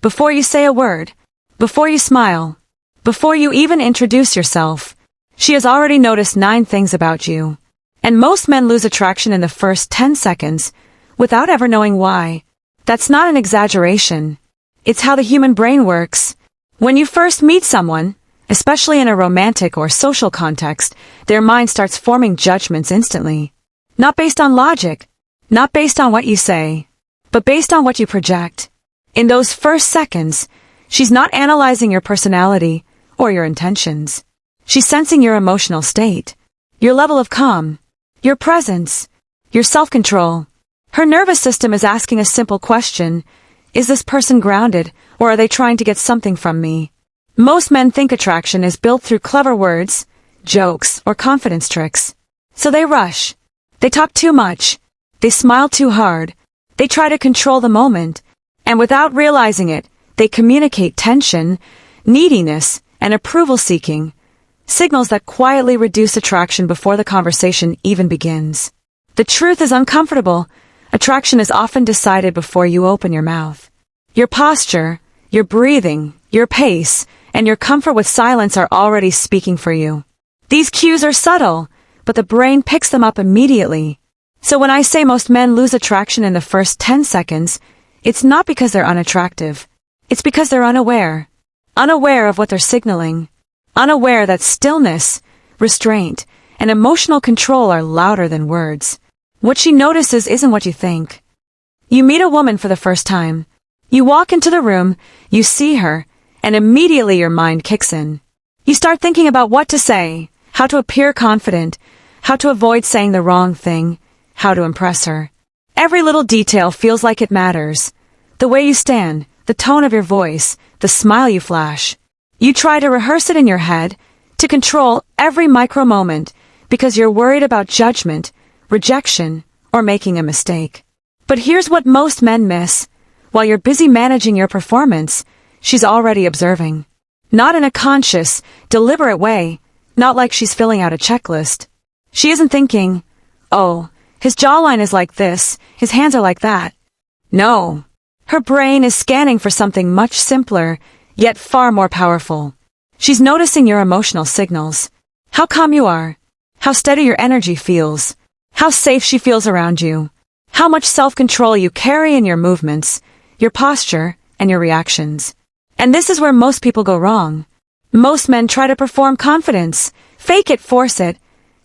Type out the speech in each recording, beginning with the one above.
Before you say a word, before you smile, before you even introduce yourself, she has already noticed 9 things about you. And most men lose attraction in the first 10 seconds, without ever knowing why. That's not an exaggeration. It's how the human brain works. When you first meet someone, especially in a romantic or social context, their mind starts forming judgments instantly. Not based on logic, not based on what you say, but based on what you project. In those first seconds, she's not analyzing your personality or your intentions. She's sensing your emotional state, your level of calm, your presence, your self-control. Her nervous system is asking a simple question: is this person grounded, or are they trying to get something from me? Most men think attraction is built through clever words, jokes, or confidence tricks. So they rush. They talk too much. They smile too hard. They try to control the moment. And without realizing it, they communicate tension, neediness, and approval-seeking, signals that quietly reduce attraction before the conversation even begins. The truth is uncomfortable. Attraction is often decided before you open your mouth. Your posture, your breathing, your pace, and your comfort with silence are already speaking for you. These cues are subtle, but the brain picks them up immediately. So when I say most men lose attraction in the first 10 seconds, it's not because they're unattractive. It's because they're unaware. Unaware of what they're signaling. Unaware that stillness, restraint, and emotional control are louder than words. What she notices isn't what you think. You meet a woman for the first time. You walk into the room, you see her, and immediately your mind kicks in. You start thinking about what to say, how to appear confident, how to avoid saying the wrong thing, how to impress her. Every little detail feels like it matters. The way you stand, the tone of your voice, the smile you flash. You try to rehearse it in your head, to control every micro moment, because you're worried about judgment, rejection, or making a mistake. But here's what most men miss. While you're busy managing your performance, she's already observing. Not in a conscious, deliberate way, not like she's filling out a checklist. She isn't thinking, oh, his jawline is like this, his hands are like that. No. Her brain is scanning for something much simpler, yet far more powerful. She's noticing your emotional signals. How calm you are. How steady your energy feels. How safe she feels around you. How much self-control you carry in your movements, your posture, and your reactions. And this is where most people go wrong. Most men try to perform confidence, fake it, force it,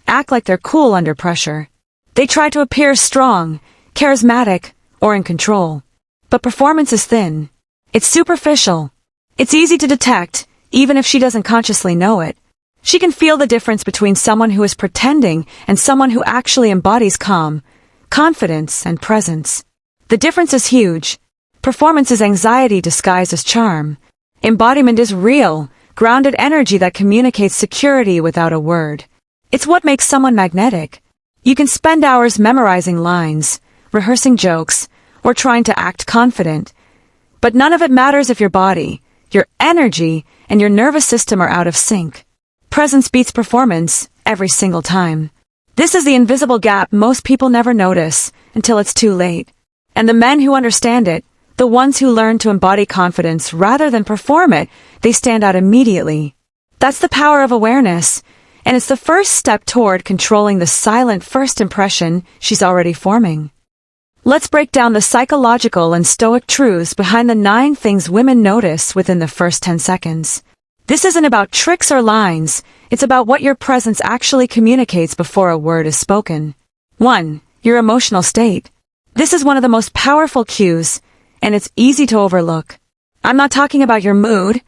act like they're cool under pressure. They try to appear strong, charismatic, or in control. But performance is thin. It's superficial. It's easy to detect, even if she doesn't consciously know it. She can feel the difference between someone who is pretending and someone who actually embodies calm, confidence, and presence. The difference is huge. Performance is anxiety disguised as charm. Embodiment is real, grounded energy that communicates security without a word. It's what makes someone magnetic. You can spend hours memorizing lines, rehearsing jokes, or trying to act confident. But none of it matters if your body, your energy, and your nervous system are out of sync. Presence beats performance every single time. This is the invisible gap most people never notice until it's too late. And the men who understand it, the ones who learn to embody confidence rather than perform it, they stand out immediately. That's the power of awareness, and it's the first step toward controlling the silent first impression she's already forming. Let's break down the psychological and Stoic truths behind the 9 things women notice within the first 10 seconds. This isn't about tricks or lines, it's about what your presence actually communicates before a word is spoken. 1. Your emotional state. This is one of the most powerful cues, and it's easy to overlook. I'm not talking about your mood,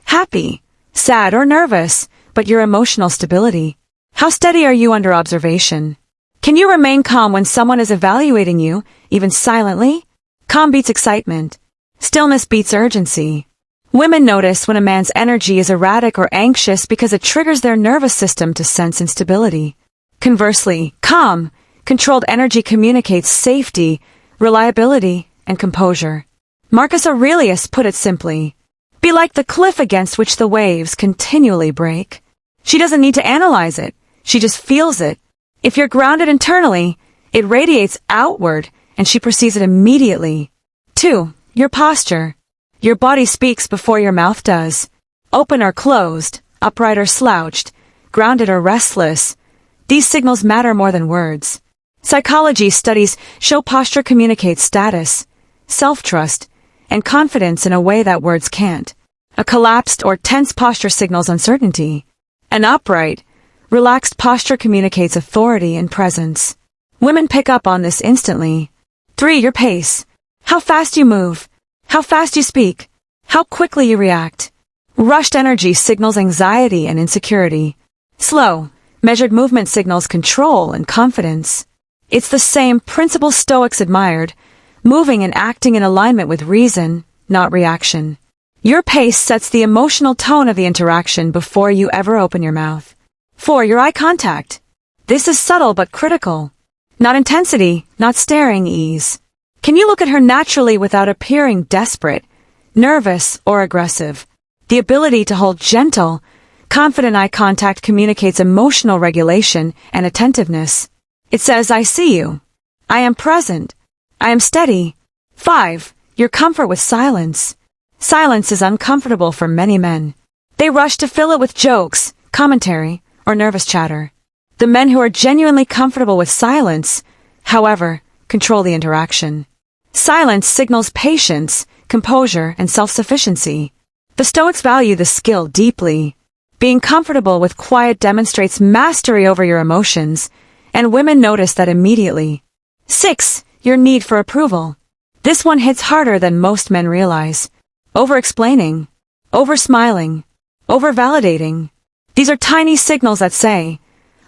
happy, sad, or nervous, but your emotional stability. How steady are you under observation? Can you remain calm when someone is evaluating you, even silently? Calm beats excitement. Stillness beats urgency. Women notice when a man's energy is erratic or anxious because it triggers their nervous system to sense instability. Conversely, calm, controlled energy communicates safety, reliability, and composure. Marcus Aurelius put it simply, "Be like the cliff against which the waves continually break." She doesn't need to analyze it, she just feels it. If you're grounded internally, it radiates outward, and she perceives it immediately. 2. Your posture. Your body speaks before your mouth does. Open or closed, upright or slouched, grounded or restless. These signals matter more than words. Psychology studies show posture communicates status, self-trust, and confidence in a way that words can't. A collapsed or tense posture signals uncertainty. An upright, relaxed posture communicates authority and presence. Women pick up on this instantly. 3. Your pace. How fast you move. How fast you speak. How quickly you react. Rushed energy signals anxiety and insecurity. Slow, measured movement signals control and confidence. It's the same principle Stoics admired, moving and acting in alignment with reason, not reaction. Your pace sets the emotional tone of the interaction before you ever open your mouth. 4. Your eye contact. This is subtle but critical. Not intensity, not staring ease. Can you look at her naturally without appearing desperate, nervous, or aggressive? The ability to hold gentle, confident eye contact communicates emotional regulation and attentiveness. It says, I see you. I am present. I am steady. 5. Your comfort with silence. Silence is uncomfortable for many men. They rush to fill it with jokes, commentary, or nervous chatter. The men who are genuinely comfortable with silence, however, control the interaction. Silence signals patience, composure, and self-sufficiency. The Stoics value the skill deeply. Being comfortable with quiet demonstrates mastery over your emotions, and women notice that immediately. 6. Your need for approval. This one hits harder than most men realize. Over-explaining, over-smiling, over-validating. These are tiny signals that say,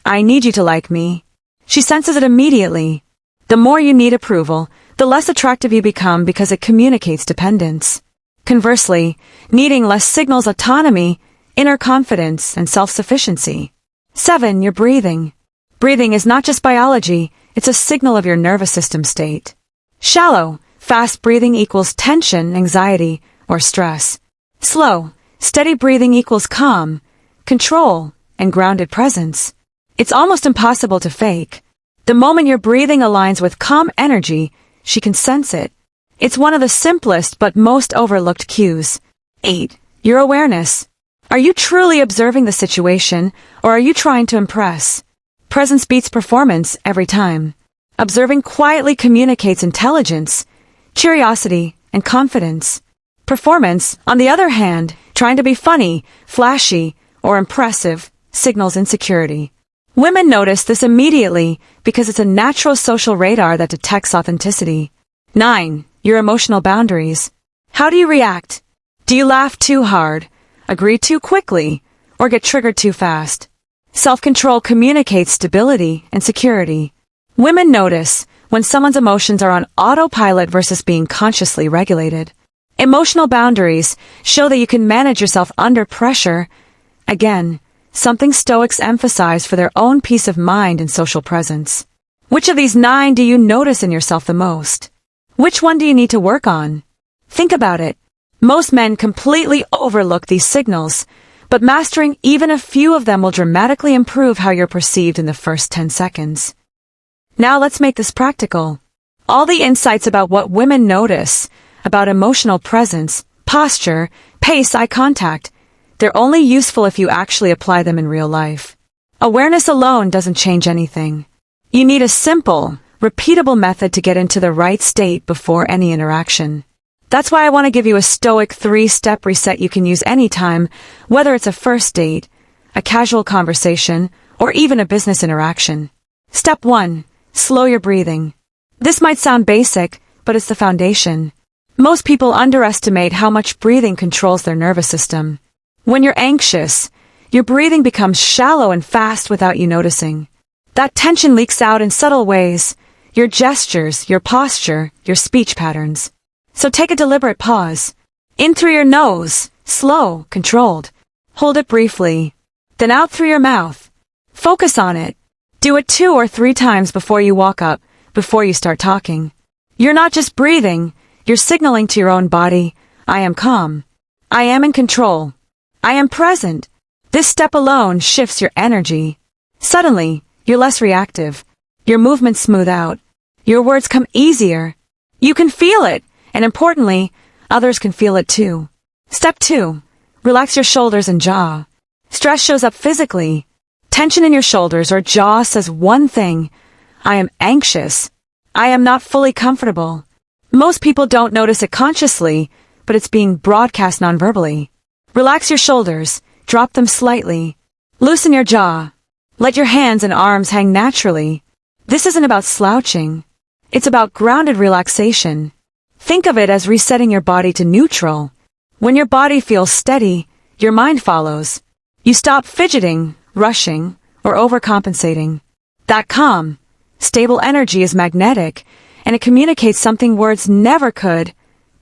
I need you to like me. She senses it immediately. The more you need approval, the less attractive you become because it communicates dependence. Conversely, needing less signals autonomy, inner confidence, and self-sufficiency. 7. Your breathing. Breathing is not just biology, it's a signal of your nervous system state. Shallow, fast breathing equals tension, anxiety, or stress. Slow, steady breathing equals calm, control, and grounded presence. It's almost impossible to fake. The moment your breathing aligns with calm energy, she can sense it. It's one of the simplest but most overlooked cues. 8. Your awareness. Are you truly observing the situation, or are you trying to impress? Presence beats performance every time. Observing quietly communicates intelligence, curiosity, and confidence. Performance, on the other hand, trying to be funny, flashy, or impressive, signals insecurity. Women notice this immediately because it's a natural social radar that detects authenticity. 9. Your emotional boundaries. How do you react? Do you laugh too hard, agree too quickly, or get triggered too fast? Self-control communicates stability and security. Women notice when someone's emotions are on autopilot versus being consciously regulated. Emotional boundaries show that you can manage yourself under pressure. Again, something Stoics emphasize for their own peace of mind and social presence. Which of these 9 do you notice in yourself the most? Which one do you need to work on? Think about it. Most men completely overlook these signals, but mastering even a few of them will dramatically improve how you're perceived in the first 10 seconds. Now let's make this practical. All the insights about what women notice, about emotional presence, posture, pace, eye contact, they're only useful if you actually apply them in real life. Awareness alone doesn't change anything. You need a simple, repeatable method to get into the right state before any interaction. That's why I want to give you a Stoic 3-step reset you can use anytime, whether it's a first date, a casual conversation, or even a business interaction. Step 1. Slow your breathing. This might sound basic, but it's the foundation. Most people underestimate how much breathing controls their nervous system. When you're anxious, your breathing becomes shallow and fast without you noticing. That tension leaks out in subtle ways, your gestures, your posture, your speech patterns. So take a deliberate pause. In through your nose, slow, controlled. Hold it briefly. Then out through your mouth. Focus on it. Do it 2 or 3 times before you walk up, before you start talking. You're not just breathing, you're signaling to your own body, I am calm. I am in control. I am present. This step alone shifts your energy. Suddenly, you're less reactive. Your movements smooth out. Your words come easier. You can feel it, and importantly, Others can feel it too. Step 2. Relax your shoulders and jaw. Stress shows up physically. Tension in your shoulders or jaw says one thing: I am anxious. I am not fully comfortable. Most people don't notice it consciously, but it's being broadcast nonverbally. Relax your shoulders, drop them slightly. Loosen your jaw. Let your hands and arms hang naturally. This isn't about slouching. It's about grounded relaxation. Think of it as resetting your body to neutral. When your body feels steady, your mind follows. You stop fidgeting, rushing, or overcompensating. That calm, stable energy is magnetic, and it communicates something words never could: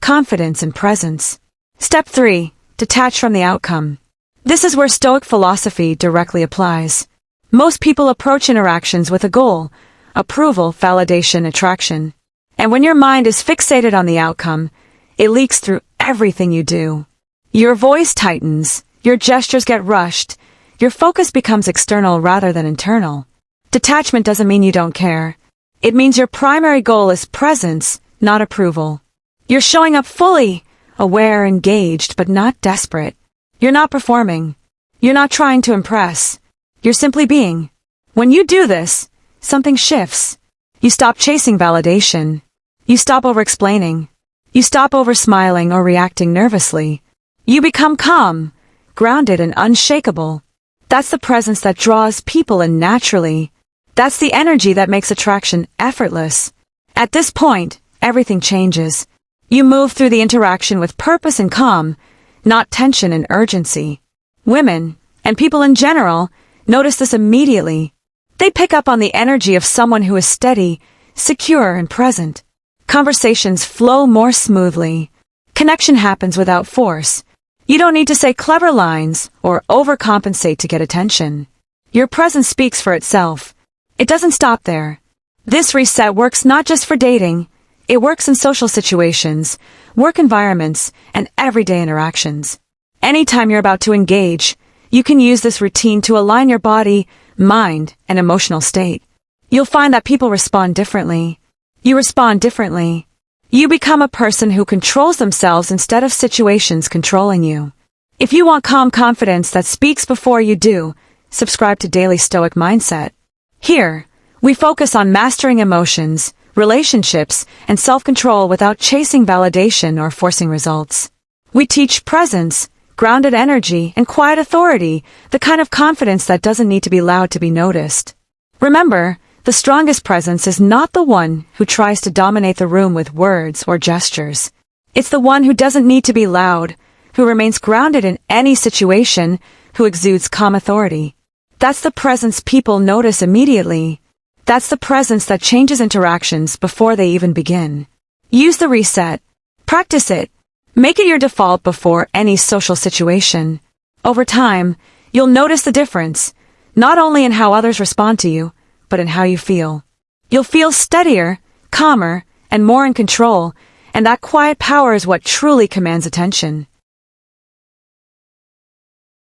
confidence and presence. Step 3. Detach from the outcome. This is where Stoic philosophy directly applies. Most people approach interactions with a goal: approval, validation, attraction. And when your mind is fixated on the outcome, it leaks through everything you do. Your voice tightens, your gestures get rushed, your focus becomes external rather than internal. Detachment doesn't mean you don't care. It means your primary goal is presence, not approval. You're showing up fully, aware, engaged, but not desperate. You're not performing. You're not trying to impress. You're simply being. When you do this, something shifts. You stop chasing validation. You stop over-explaining. You stop over-smiling or reacting nervously. You become calm, grounded, and unshakable. That's the presence that draws people in naturally. That's the energy that makes attraction effortless. At this point, everything changes. You move through the interaction with purpose and calm, not tension and urgency. Women, and people in general, notice this immediately. They pick up on the energy of someone who is steady, secure, and present. Conversations flow more smoothly. Connection happens without force. You don't need to say clever lines or overcompensate to get attention. Your presence speaks for itself. It doesn't stop there. This reset works not just for dating. It works in social situations, work environments, and everyday interactions. Anytime you're about to engage, you can use this routine to align your body, mind, and emotional state. You'll find that people respond differently. You respond differently. You become a person who controls themselves instead of situations controlling you. If you want calm confidence that speaks before you do, subscribe to Daily Stoic Mindset. Here, we focus on mastering emotions, relationships, and self-control without chasing validation or forcing results. We teach presence, grounded energy, and quiet authority, the kind of confidence that doesn't need to be loud to be noticed. Remember, the strongest presence is not the one who tries to dominate the room with words or gestures. It's the one who doesn't need to be loud, who remains grounded in any situation, who exudes calm authority. That's the presence people notice immediately. That's the presence that changes interactions before they even begin. Use the reset. Practice it. Make it your default before any social situation. Over time, you'll notice the difference, not only in how others respond to you, but in how you feel. You'll feel steadier, calmer, and more in control, and that quiet power is what truly commands attention.